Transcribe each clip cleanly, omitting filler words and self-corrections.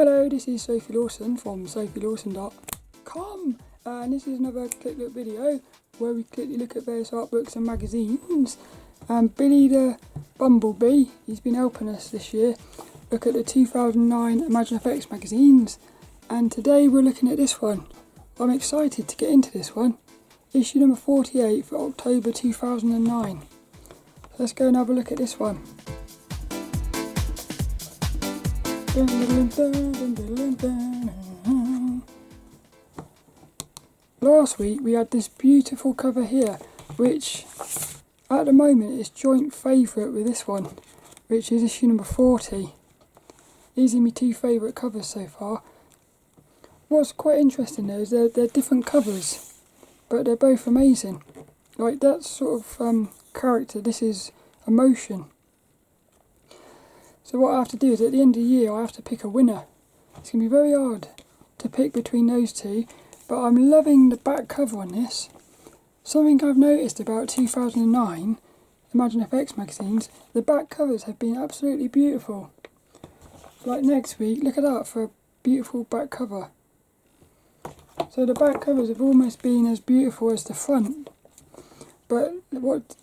Hello, this is Sophie Lawson from sophielawson.com, and this is another Click Look video where we quickly look at various art books and magazines. Billy the Bumblebee, he's been helping us this year look at the 2009 ImagineFX magazines, and today we're looking at this one. I'm excited to get into this one. Issue number 48 for October 2009. Let's go and have a look at this one. Last week we had this beautiful cover here, which at the moment is joint favourite with this one, which is issue number 40. These are my two favourite covers so far. What's quite interesting though is they're different covers, but they're both amazing. Like that sort of character, this is emotion. So what I have to do is at the end of the year I have to pick a winner. It's going to be very hard to pick between those two, but I'm loving the back cover on this. Something I've noticed about 2009 ImagineFX magazines, the back covers have been absolutely beautiful. Like next week, look at that for a beautiful back cover. So the back covers have almost been as beautiful as the front. But what...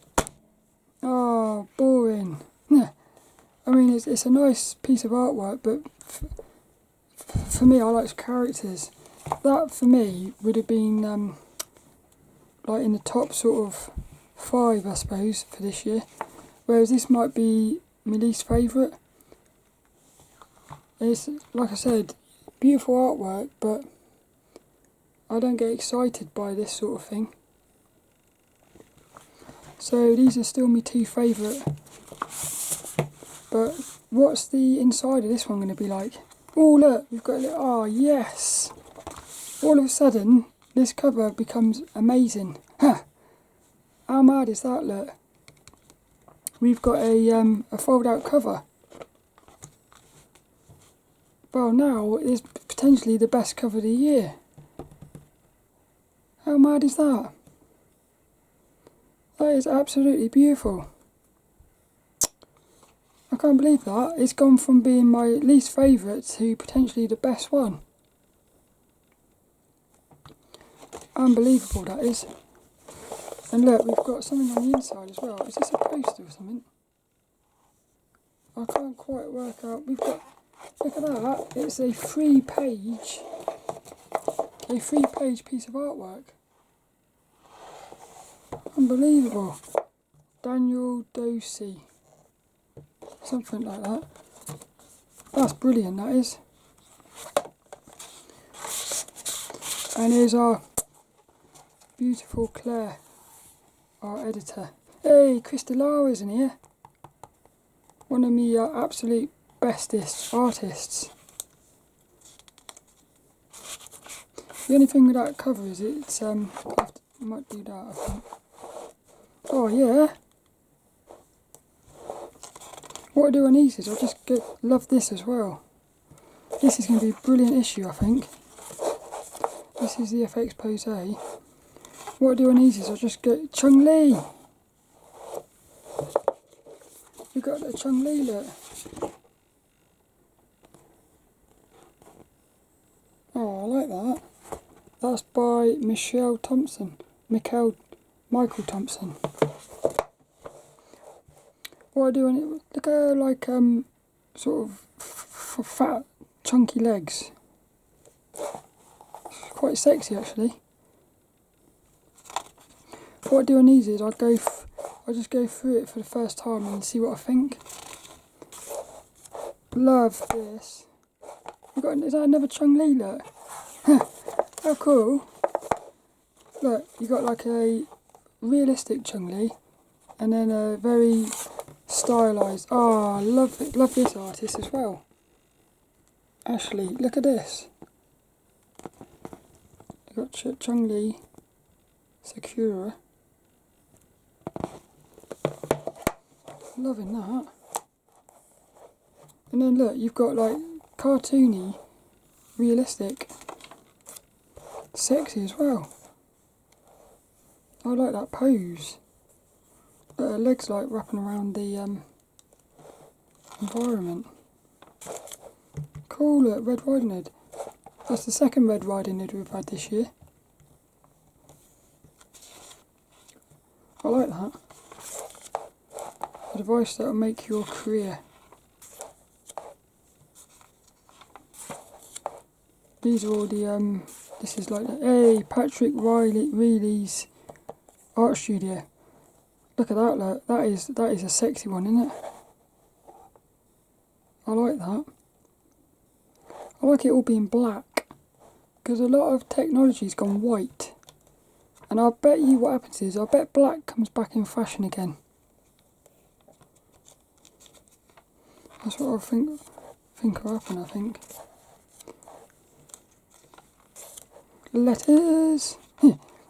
oh, boring. I mean, it's a nice piece of artwork, but for me, I like characters. That, for me, would have been like in the top sort of 5, I suppose, for this year. Whereas this might be my least favourite. It's, like I said, beautiful artwork, but I don't get excited by this sort of thing. So these are still my two favourite. But what's the inside of this one going to be like? Oh look, we've got a little, oh yes! All of a sudden, this cover becomes amazing. Huh! How mad is that, look? We've got a fold out cover. Well now, it's potentially the best cover of the year. How mad is that? That is absolutely beautiful. I can't believe that. It's gone from being my least favourite to potentially the best one. Unbelievable that is. And look, we've got something on the inside as well. Is this a poster or something? I can't quite work out. We've got, look at that. It's a three page piece of artwork. Unbelievable. Daniel Dosey. Something like that. That's brilliant, that is. And here's our beautiful Claire, our editor. Hey, Chris Delar is in here. One of my absolute bestest artists. The only thing with that cover is it's I might do that, I think. Oh yeah. What I do on these is I just love this as well. This is going to be a brilliant issue, I think. This is the FX Pose. What I do on these is I just get Chung Lee. We've got a Chung Lee look. Oh, I like that. That's by Michael Thompson. What I do on it, look at her like sort of fat, chunky legs. Quite sexy actually. What I do on these is I just go through it for the first time and see what I think. Love this. Is that another Chung Lee look? How cool. Look, you got like a realistic Chung Lee and then a very stylised. Oh, I love it. Love this artist as well. Ashley, look at this. You got Chung Lee, Sakura. Loving that. And then look, you've got like cartoony, realistic, sexy as well. I like that pose. Her legs like wrapping around the environment. cool, look, Red Riding Hood. That's the second Red Riding Hood we've had this year. I like that. A device that will make your career. These are all the, this is like, hey, Patrick Reilly's art studio. Look at that, look. That is a sexy one, isn't it? I like that. I like it all being black, because a lot of technology's gone white. And I bet you what happens is, I bet black comes back in fashion again. That's what I think will happen, I think. Letters!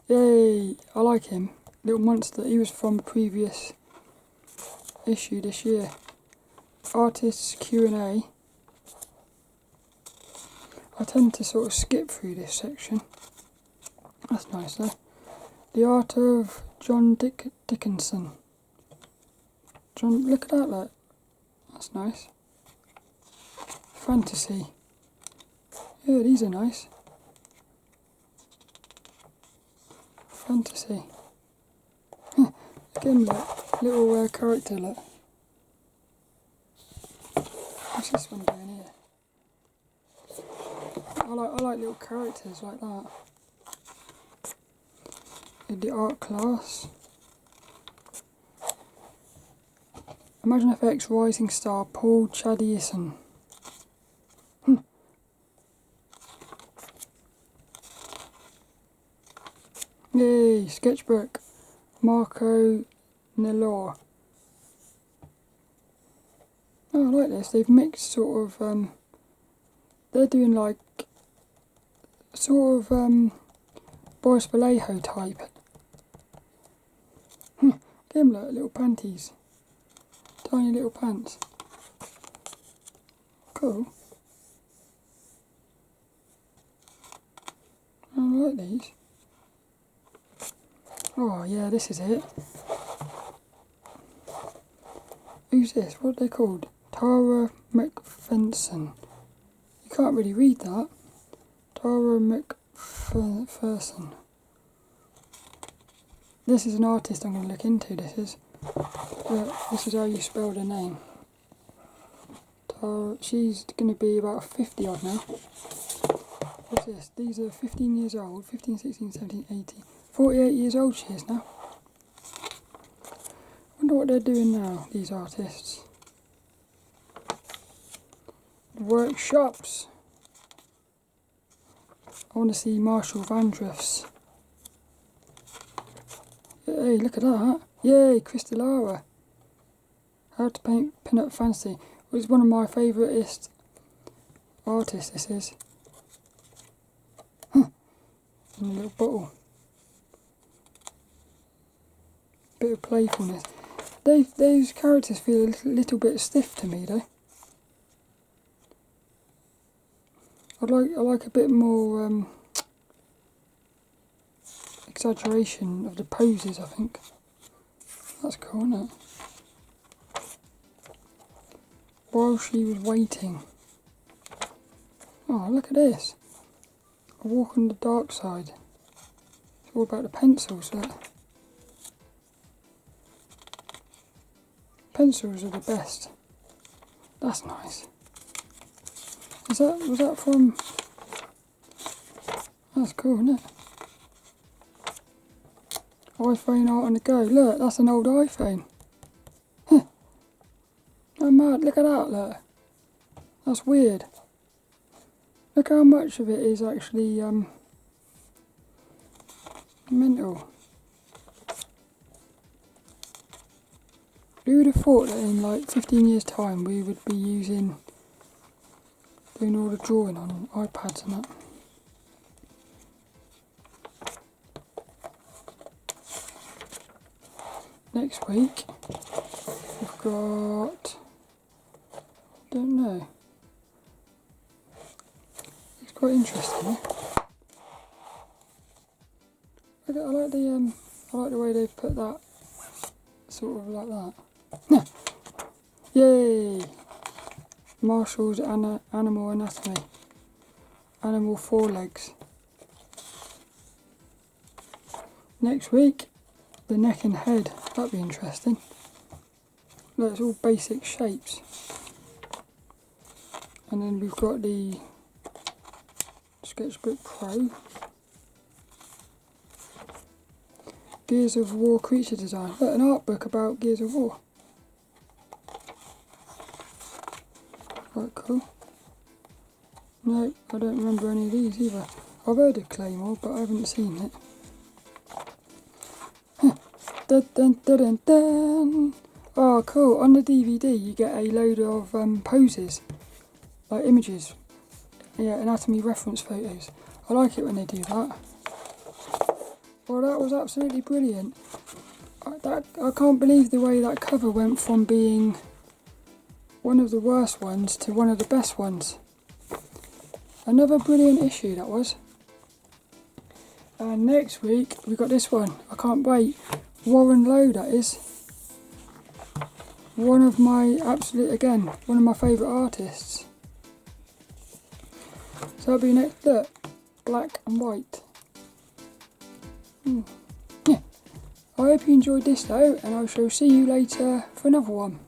Yay! I like him. Little Monster. He was from the previous issue this year. Artists Q&A. I tend to sort of skip through this section. That's nice though. The Art of John Dickinson. Look at that, look. That's nice. Fantasy. Yeah, these are nice. Fantasy. Again, look. Little character, look. What's this one doing here? I like little characters like that. In the art class. ImagineFX rising star Paul Chadison. Yay, sketchbook. Marco Nelor. Oh, I like this. They've mixed sort of, they're doing like, sort of, Boris Vallejo type. Give him like little panties. Tiny little pants. Cool. I like these. Oh yeah, this is it. Who's this? What are they called? Tara McPherson. You can't really read that. Tara McPherson. This is an artist I'm going to look into, this is. This is how you spell the name. Tara, she's going to be about 50 odd now. What's this? These are 15 years old. 15, 16, 17, 18. 48 years old she is now. Wonder what they're doing now, these artists. Workshops. I want to see Marshall Vandriff's. Hey, look at that. Yay, Crystallara. How to paint pin-up fantasy. Well, it's one of my favouriteest artists, this is. In a little bottle. Bit of playfulness. Those characters feel a little bit stiff to me though. I like a bit more exaggeration of the poses, I think. That's cool, isn't it? While she was waiting. Oh, look at this. A walk on the dark side. It's all about the pencils, look. Pencils are the best. That's nice. Was that from... That's cool, isn't it? iPhone art on the go. Look, that's an old iPhone. Huh. Oh mad, look at that, look. That's weird. Look how much of it is actually mental. Who would have thought that in like 15 years time we would be doing all the drawing on iPads and that. Next week we've got, I don't know, it's quite interesting. I like the way they've put that sort of like that. Yay! Marshall's Animal Anatomy. Animal forelegs. Next week, the neck and head. That'd be interesting. Look, it's all basic shapes. And then we've got the Sketchbook Pro. Gears of War creature design. Look, an art book about Gears of War. Quite cool. No, I don't remember any of these either. I've heard of Claymore, but I haven't seen it. Dun, dun, dun, dun, dun. Oh, cool. On the DVD, you get a load of poses, like images. Yeah, anatomy reference photos. I like it when they do that. Well, that was absolutely brilliant. I can't believe the way that cover went from being one of the worst ones to one of the best ones. Another brilliant issue that was. And next week we got this one. I can't wait. Warren Lowe, that is. One of my one of my favourite artists. So that'll be next. Look, black and white. Yeah. I hope you enjoyed this though, and I shall see you later for another one.